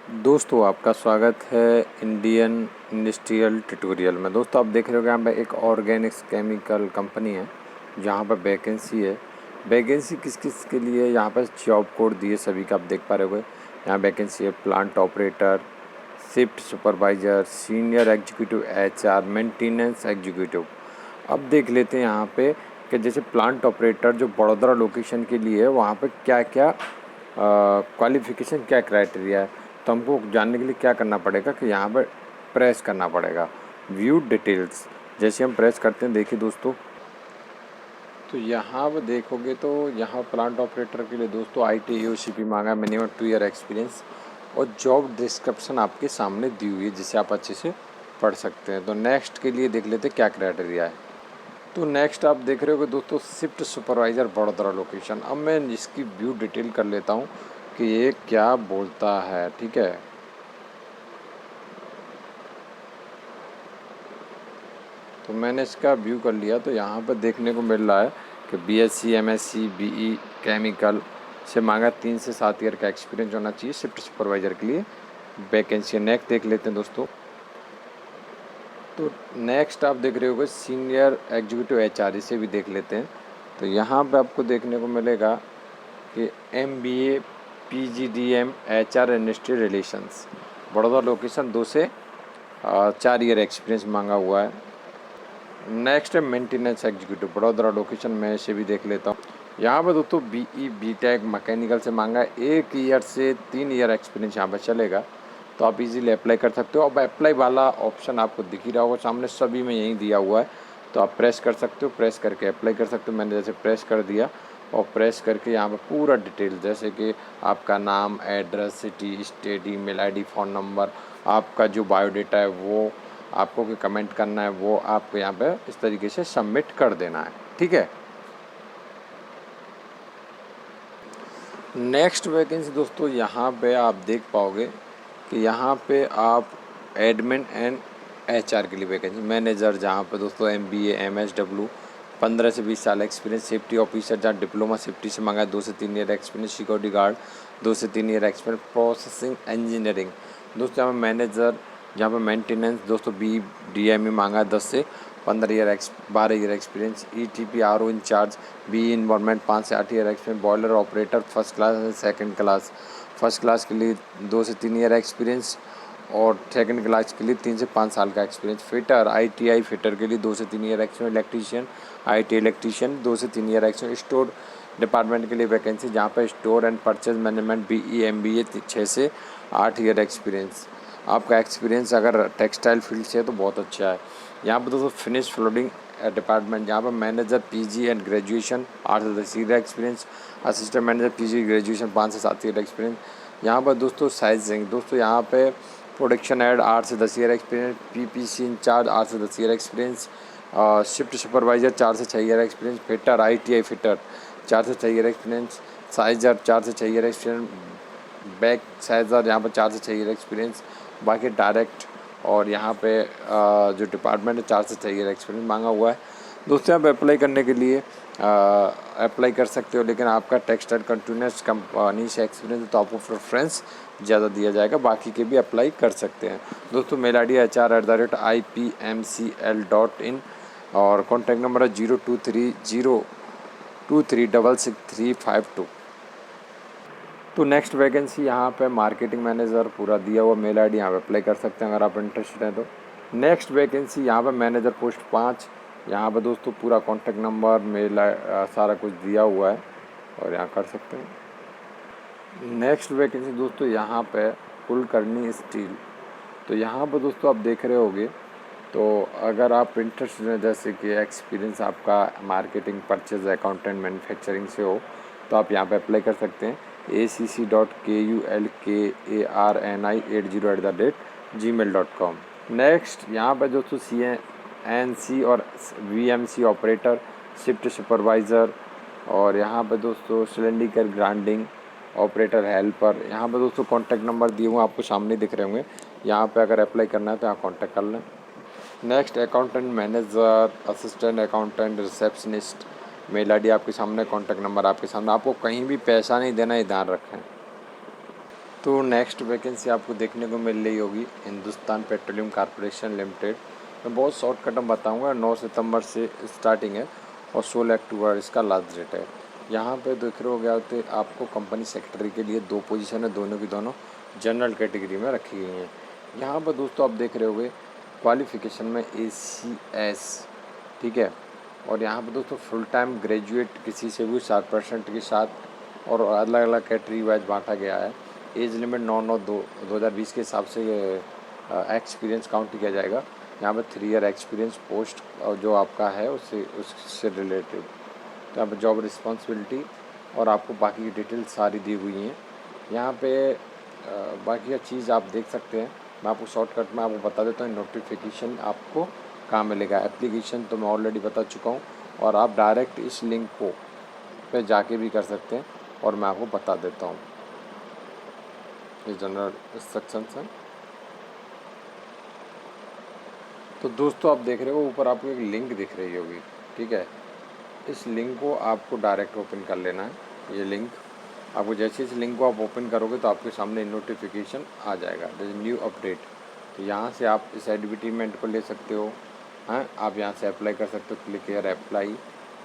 दोस्तों आपका स्वागत है इंडियन इंडस्ट्रियल ट्यूटोरियल में। दोस्तों आप देख रहे हो यहाँ पे एक ऑर्गेनिक्स केमिकल कंपनी है जहाँ पर वैकेंसी है। वैकेंसी किस किस के लिए यहाँ पर जॉब कोड दिए सभी का आप देख पा रहे होगे। यहाँ वैकेंसी है plant operator, shift supervisor, senior executive HR, maintenance executive. अब देख लेते हैं यहाँ पे कि जैसे प्लांट ऑपरेटर जो बड़ोदरा लोकेशन के लिए है वहाँ पे क्या क्या क्वालिफ़िकेशन, क्या क्राइटेरिया है। तो हमको जानने के लिए क्या करना पड़ेगा कि यहाँ पर प्रेस करना पड़ेगा व्यू डिटेल्स। जैसे हम प्रेस करते हैं, देखिए दोस्तों, तो यहाँ पर देखोगे तो यहाँ प्लांट ऑपरेटर के लिए दोस्तों IT AOCP मांगा है, मिनिमम 2 ईयर एक्सपीरियंस, और जॉब डिस्क्रिप्शन आपके सामने दी हुई है जिसे आप अच्छे से पढ़ सकते हैं। तो नेक्स्ट के लिए देख लेते हैं क्या क्राइटेरिया है। तो नेक्स्ट आप देख रहे हो दोस्तों शिफ्ट सुपरवाइज़र बड़ोदरा लोकेशन। अब मैं इसकी व्यू डिटेल कर लेता हूँ कि ये क्या बोलता है, ठीक है। तो मैंने इसका व्यू कर लिया। तो यहाँ पर देखने को मिल रहा है कि BSc MSc BE केमिकल से मांगा 3 से 7 ईयर का एक्सपीरियंस होना चाहिए शिफ्ट सुपरवाइज़र के लिए वैकेंसी। नेक्स्ट देख लेते हैं दोस्तों। तो नेक्स्ट आप देख रहे होगे सीनियर एग्जीक्यूटिव HR, इसे भी देख लेते हैं। तो यहाँ पे आपको देखने को मिलेगा कि MBA PGDM HR industry relations Baroda location 2 से 4 ईयर एक्सपीरियंस मांगा हुआ है। नेक्स्ट है मेंटेनेंस एग्जीक्यूटिव बड़ौदा लोकेशन, में इसे भी देख लेता हूँ। यहाँ पर दोस्तों BE BTech मैकेनिकल से मांगा है, 1 ईयर से 3 ईयर एक्सपीरियंस यहाँ पर चलेगा। तो आप इजीली अप्लाई कर सकते हो। अब अप्लाई वाला ऑप्शन आपको दिख ही रहा होगा सामने, सभी में यही दिया हुआ है। तो आप प्रेस कर सकते हो, प्रेस करके अप्लाई कर सकते हो। मैंने जैसे प्रेस कर दिया और प्रेस करके यहाँ पर पूरा डिटेल, जैसे कि आपका नाम, address, city, state, email ID, phone number, आपका जो बायोडेटा है वो आपको कोई कमेंट करना है वो आपको यहाँ पे इस तरीके से सबमिट कर देना है, ठीक है। नेक्स्ट वैकेंसी दोस्तों यहाँ पे आप देख पाओगे कि यहाँ पे आप एडमिन एंड HR के लिए वैकेंसी, मैनेजर जहाँ पे दोस्तों MBA MSW 15 से 20 साल एक्सपीरियंस, सेफ्टी ऑफिसर जहाँ डिप्लोमा सेफ्टी से मांगा है 2 से 3 ईयर एक्सपीरियंस, सिक्योरिटी गार्ड 2 से 3 ईयर एक्सपीरियंस, प्रोसेसिंग इंजीनियरिंग दोस्तों यहाँ पे मैनेजर, जहाँ पे मेंटेनेंस दोस्तों BDME मांगा है 10 से 12 year experience, ETP RO incharge, BE environment 5 से 8 year experience, boiler operator first class and second class. First class के लिए 2 से 3 ईयर एक्सपीरियंस और सेकंड क्लास के लिए 3 से 5 साल का एक्सपीरियंस। फिटर ITI फिटर के लिए 2 से 3 year experience. Electrician IT electrician 2 से 3 ईयर एक्सपीरियंस। स्टोर डिपार्टमेंट के लिए वैकेंसी जहाँ पर store and purchase management BE MBA 6 से 8 ईयर एक्सपीरियंस। आपका एक्सपीरियंस अगर टेक्सटाइल फील्ड से है तो बहुत अच्छा है। यहाँ पर दोस्तों फिनिश फ्लोरिंग डिपार्टमेंट, यहाँ पर मैनेजर PG एंड ग्रेजुएशन 8 से 10 year experience. Assistant manager PG graduation 5 से 7 ईयर एक्सपीरियंस। यहाँ पर दोस्तों साइजिंग दोस्तों यहाँ पे प्रोडक्शन हेड 8 से 10 ईयर एक्सपीरियंस, PPC इंचार्ज 8 से 10 ईयर एक्सपीरियंस, शिफ्ट सुपरवाइजर 4 से 6 year experience, fitter ITI fitter 4 से 6 ईयर एक्सपीरियंस, साइजर 4 से 6 ईयर एक्सपीरियंस, बैक साइजर यहाँ पर 4 से 6 ईयर एक्सपीरियंस। बाकी डायरेक्ट और यहाँ पे जो डिपार्टमेंट है 4 से 6 ईयर एक्सपीरियंस मांगा हुआ है। दोस्तों आप अप्लाई करने के लिए अप्लाई कर सकते हो, लेकिन आपका टेक्सटाइल कंटिन्यूस कंपनी से एक्सपीरियंस है तो आपको प्रेफरेंस ज़्यादा दिया जाएगा, बाकी के भी अप्लाई कर सकते हैं। दोस्तों मेल ID HR@IPMCL.in और कॉन्टैक्ट नंबर है 023023666352। तो नेक्स्ट वैकेंसी यहाँ पे मार्केटिंग मैनेजर पूरा दिया हुआ, मेल ID यहाँ पे अप्लाई कर सकते हैं अगर आप इंटरेस्टेड हैं तो। नेक्स्ट वैकेंसी यहाँ पे मैनेजर पोस्ट 5, यहाँ पे दोस्तों पूरा कॉन्टैक्ट नंबर मेल सारा कुछ दिया हुआ है और यहाँ कर सकते हैं। नेक्स्ट वैकेंसी दोस्तों यहाँ पे कुलकर्णी स्टील। तो यहाँ पर दोस्तों आप देख रहे होगे, तो अगर आप इंटरेस्टेड हैं, जैसे कि एक्सपीरियंस आपका मार्केटिंग, परचेज, अकाउंटेंट, मैन्युफैक्चरिंग से हो तो आप यहाँ पे अप्लाई कर सकते हैं। acc.kulkarni80@gmail.com। नेक्स्ट यहाँ पर दोस्तों CNC और VMC ऑपरेटर, शिफ्ट सुपरवाइज़र, और यहाँ पर दोस्तों सिलेंडर ग्राइंडिंग ऑपरेटर हेल्पर। यहाँ पर दोस्तों कॉन्टैक्ट नंबर दिए हुए आपको सामने दिख रहे होंगे, यहाँ पे अगर अप्लाई करना है तो यहाँ कॉन्टैक्ट कर लें। Next accountant manager, assistant accountant, receptionist, mail ID आपके सामने, कॉन्टैक्ट नंबर आपके सामने। आपको कहीं भी पैसा नहीं देना, ये ध्यान रखें। तो नेक्स्ट वैकेंसी आपको देखने को मिल रही होगी हिंदुस्तान पेट्रोलियम कॉर्पोरेशन लिमिटेड। मैं बहुत शॉर्टकट में बताऊंगा। 9 सितंबर से स्टार्टिंग है और 16 अक्टूबर इसका लास्ट डेट है। यहाँ पे देख रहे हो गया तो आपको कंपनी सेक्रेटरी के लिए 2 पोजीशन है, दोनों की दोनों जनरल कैटेगरी में रखी गई हैं। यहाँ पर दोस्तों आप देख रहे होगे क्वालिफ़िकेशन में ACS, ठीक है। और यहाँ पर दोस्तों फुल टाइम ग्रेजुएट किसी से भी 60% के साथ और अलग अलग कैटेगरी वाइज बांटा गया है। एज लिमिट 9/9/2020 के हिसाब से एक्सपीरियंस काउंट किया जाएगा। यहाँ पर 3 ईयर एक्सपीरियंस पोस्ट और जो आपका है उससे रिलेटेड। तो यहाँ पर जॉब रिस्पॉन्सिबिलिटी और आपको बाकी की डिटेल सारी दी हुई हैं। यहाँ पे बाकी का चीज़ आप देख सकते हैं। मैं आपको शॉर्टकट में आपको बता देता हूँ नोटिफिकेशन आपको कहाँ मिलेगा। एप्लीकेशन तो मैं ऑलरेडी बता चुका हूँ और आप डायरेक्ट इस लिंक को पे जाके भी कर सकते हैं और मैं आपको बता देता हूँ। ये जनरल इंस्ट्रक्शंस हैं। तो दोस्तों आप देख रहे हो ऊपर आपको एक लिंक दिख रही होगी, ठीक है। इस लिंक को आपको डायरेक्ट ओपन कर लेना है। ये लिंक आपको जैसे इस लिंक को आप ओपन करोगे तो आपके सामने नोटिफिकेशन आ जाएगा, न्यू अपडेट। तो यहाँ से आप इस एडवर्टीजमेंट को ले सकते हो। हाँ, आप यहाँ से अप्लाई कर सकते हो, क्लिक हेयर अप्लाई।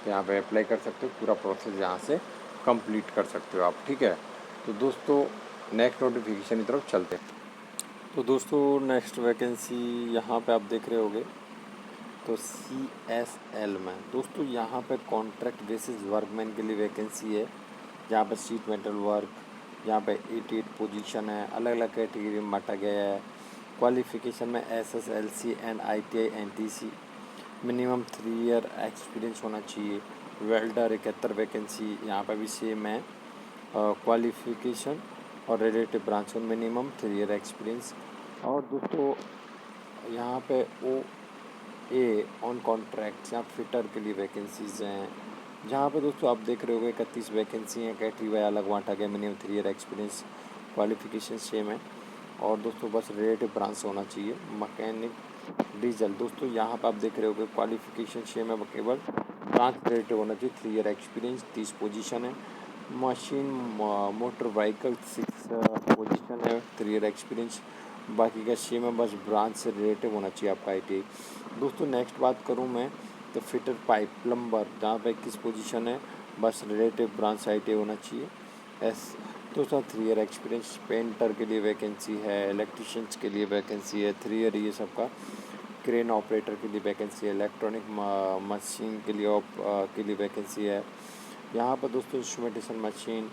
तो यहाँ पे अप्लाई कर सकते हो, पूरा प्रोसेस यहाँ से कंप्लीट कर सकते हो आप, ठीक है। तो दोस्तों नेक्स्ट नोटिफिकेशन की तरफ चलते हैं। तो दोस्तों नेक्स्ट वैकेंसी यहाँ पे आप देख रहे होगे तो CSL में दोस्तों यहाँ पे कॉन्ट्रैक्ट बेसिस वर्कमैन के लिए वैकेंसी है। जहाँ पे शीट मेटल वर्क, यहाँ पे 88 पोजीशन है, अलग अलग कैटेगरी में बांटा गया है। क्वालिफिकेशन में SSLC and ITI NTC, minimum 3 year experience होना चाहिए। वेल्डर 71 वैकेंसी यहाँ पर भी सेम है। क्वालिफिकेशन और रिलेटिव ब्रांच में मिनिमम 3 ईयर एक्सपीरियंस। और दोस्तों यहाँ पे OA ऑन कॉन्ट्रैक्ट यहाँ फिटर के लिए वैकेंसीज़ हैं। जहाँ पे दोस्तों आप देख रहे होगे 31 वैकेंसी हैं, कैटेगरी वाई अलग बांटा गया, minimum 3 year experience, qualification same है। और दोस्तों बस रिलेटिव ब्रांच होना चाहिए, मैकेनिक डीजल। दोस्तों यहाँ पर आप देख रहे होगे क्वालिफिकेशन सेम है, केवल ब्रांच रिलेटिव होना चाहिए। 3 ईयर एक्सपीरियंस, 30 पोजीशन है। मशीन मोटर व्हीकल 6 पोजीशन है, 3 ईयर एक्सपीरियंस। बाकी का सेम है, बस ब्रांच से रिलेटिव होना चाहिए आपका ITI। दोस्तों नेक्स्ट बात करूँ मैं तो फिटर पाइप प्लम्बर, जहाँ पे 21 पोजीशन है, बस रिलेटिव ब्रांच ITI होना चाहिए। दोस्तों 3 ईयर एक्सपीरियंस। पेंटर के लिए वैकेंसी है, इलेक्ट्रिशियंस के लिए वैकेंसी है, 3 ईयर ये सबका। क्रेन ऑपरेटर के लिए वैकेंसी है, इलेक्ट्रॉनिक मशीन के लिए वैकेंसी है। यहाँ पर दोस्तों इंस्ट्रूमेंटेशन मशीन,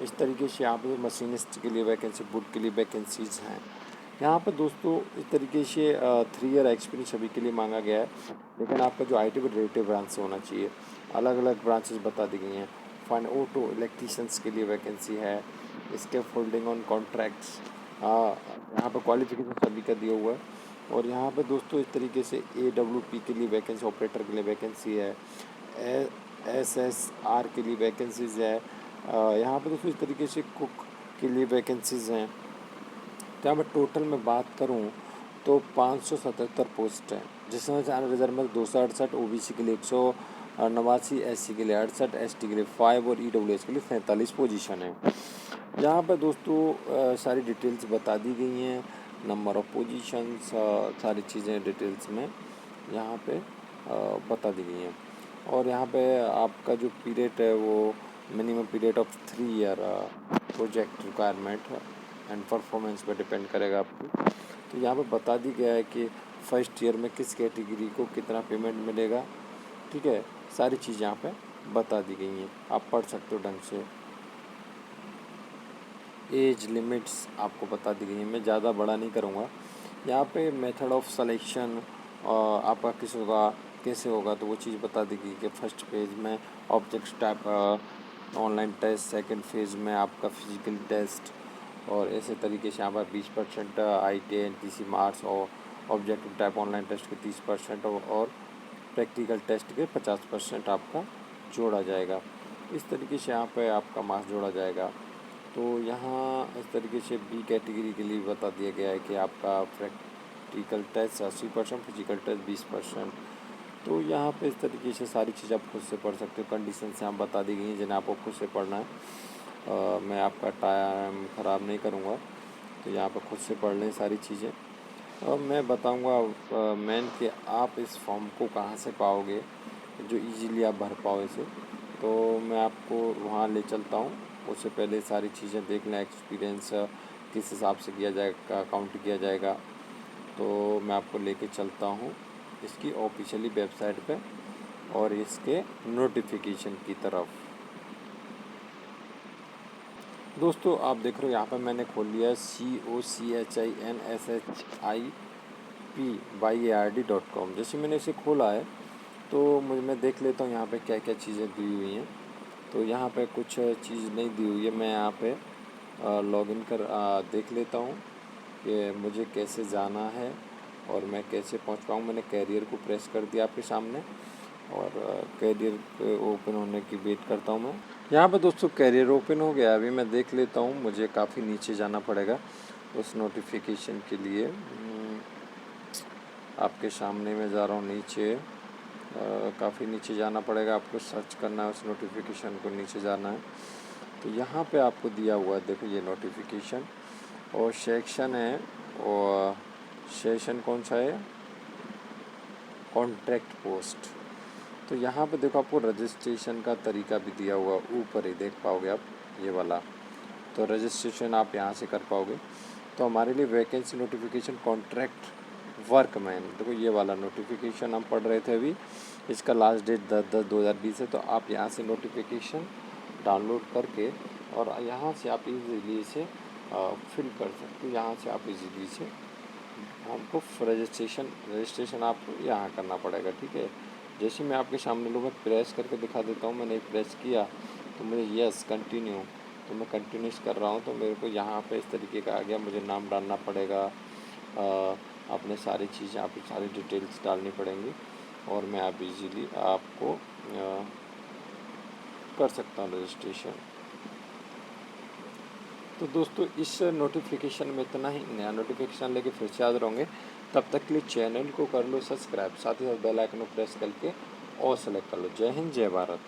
इस तरीके से यहाँ पर मशीनिस्ट के लिए वैकेंसी, वुड के लिए वैकेंसीज़ हैं। यहाँ पर दोस्तों इस तरीके से 3 ईयर एक्सपीरियंस सभी के लिए मांगा गया है, लेकिन आपका जो IT रिलेटिव ब्रांच से होना चाहिए। अलग अलग ब्रांचेस बता दी गई हैं। फाइन ऑटो इलेक्ट्रीशियंस के लिए वैकेंसी है, इसके फोल्डिंग ऑन कॉन्ट्रैक्ट्स। यहाँ पर क्वालिफिकेशन सभी का दिया हुआ है। और यहाँ पर दोस्तों इस तरीके से AWP के लिए वैकेंसी, ऑपरेटर के लिए वैकेंसी है, SSR के लिए वैकेंसीज़ है। यहाँ पर दोस्तों इस तरीके से कुक के लिए वैकेंसीज़ हैं। तो यहाँ पर टोटल में बात करूँ तो 577 पोस्ट हैं, जिसमें से अनरिजर्व में 268, OBC के लिए 189, SC के लिए 68, ST के लिए 5 और EWS के लिए 47 पोजीशन है। यहाँ पर दोस्तों सारी डिटेल्स बता दी गई हैं, नंबर ऑफ पोजीशंस, सारी चीज़ें डिटेल्स में यहाँ पे बता दी गई हैं। और यहाँ पे आपका जो पीरियड है वो minimum period of 3 year project requirement and performance पर डिपेंड करेगा आपकी। तो यहाँ पे बता दी गया है कि फर्स्ट ईयर में किस कैटेगरी को कितना पेमेंट मिलेगा, ठीक है। सारी चीज़ यहाँ पे बता दी गई हैं, आप पढ़ सकते हो ढंग से। एज लिमिट्स आपको बता दी गई हैं, मैं ज़्यादा बड़ा नहीं करूँगा। यहाँ पे मेथड ऑफ सिलेक्शन आपका कैसे होगा तो वो चीज़ बता दी गई कि फर्स्ट फेज में object type online test, second phase में आपका फिजिकल टेस्ट, और ऐसे तरीके से यहाँ पर 20% ITI NTC मार्क्स और ऑब्जेक्टिव टाइप ऑनलाइन टेस्ट के 30% और प्रैक्टिकल टेस्ट के 50% आपका जोड़ा जाएगा। इस तरीके से यहाँ पे आपका मार्क्स जोड़ा जाएगा। तो यहाँ इस तरीके से B कैटेगरी के लिए बता दिया गया है कि आपका प्रैक्टिकल टेस्ट 80%, फिजिकल टेस्ट 20%। तो यहाँ पे इस तरीके से सारी चीज़ आप खुद से पढ़ सकते हो। कंडीशन से आप बता दी गई हैं जिन्हें आपको खुद से पढ़ना है। मैं आपका टाइम ख़राब नहीं करूँगा, तो यहाँ पर खुद से पढ़ लें सारी चीज़ें। मैं बताऊँगा मेन कि आप इस फॉर्म को कहाँ से पाओगे जो इजीली आप भर पाओ इसे। तो मैं आपको वहाँ ले चलता हूँ। उससे पहले सारी चीज़ें देख लें, एक्सपीरियंस किस हिसाब से किया जाएगा, काउंट किया जाएगा। तो मैं आपको लेके चलता हूँ इसकी ऑफिशियली वेबसाइट पे और इसके नोटिफिकेशन की तरफ। दोस्तों आप देख रहे हो यहाँ पर मैंने खोल लिया है COCHINSHIPYARD.com। जैसे मैंने इसे खोला है तो मैं देख लेता हूँ यहाँ पे क्या क्या चीज़ें दी हुई हैं। तो यहाँ पे कुछ चीज़ नहीं दी हुई है। मैं यहाँ पे लॉगिन कर देख लेता हूँ कि मुझे कैसे जाना है और मैं कैसे पहुँच पाऊँ। मैंने कैरियर को प्रेस कर दिया आपके सामने और कैरियर ओपन होने की वेट करता हूँ मैं। यहाँ पर दोस्तों कैरियर ओपन हो गया। अभी मैं देख लेता हूँ, मुझे काफ़ी नीचे जाना पड़ेगा उस नोटिफिकेशन के लिए। आपके सामने मैं जा रहा हूँ नीचे, काफ़ी नीचे जाना पड़ेगा। आपको सर्च करना है उस नोटिफिकेशन को, नीचे जाना है। तो यहाँ पे आपको दिया हुआ है, देखो ये नोटिफिकेशन और सेक्शन है। और सेशन कौन सा है? Contract post. तो यहाँ पे देखो आपको रजिस्ट्रेशन का तरीका भी दिया हुआ, ऊपर ही देख पाओगे आप ये वाला। तो रजिस्ट्रेशन आप यहाँ से कर पाओगे। तो हमारे लिए वैकेंसी नोटिफिकेशन कॉन्ट्रैक्ट वर्कमैन, देखो ये वाला नोटिफिकेशन हम पढ़ रहे थे अभी। इसका लास्ट डेट 10/10/2020 है। तो आप यहाँ से नोटिफिकेशन डाउनलोड करके और यहाँ से आप इजीली इसे फिल कर सकते हो। यहाँ से आप इजीली इसे हमको रजिस्ट्रेशन आपको यहाँ करना पड़ेगा, ठीक है। जैसे मैं आपके सामने मैं प्रेस करके दिखा देता हूँ। मैंने प्रेस किया तो मुझे यस कंटिन्यू, तो मैं कंटिन्यूस कर रहा हूँ। तो मेरे को यहाँ पे इस तरीके का आ गया। मुझे नाम डालना पड़ेगा, अपने सारी चीज़ें, आप सारी डिटेल्स डालनी पड़ेंगी और मैं आप इजीली आपको कर सकता हूँ रजिस्ट्रेशन। तो दोस्तों इस नोटिफिकेशन में इतना ही। नया नोटिफिकेशन लेके फिर से हाजिर होंगे। तब तक के लिए चैनल को कर लो सब्सक्राइब, साथ ही साथ बेल आइकन को प्रेस करके और सेलेक्ट कर लो। जय हिंद, जय भारत।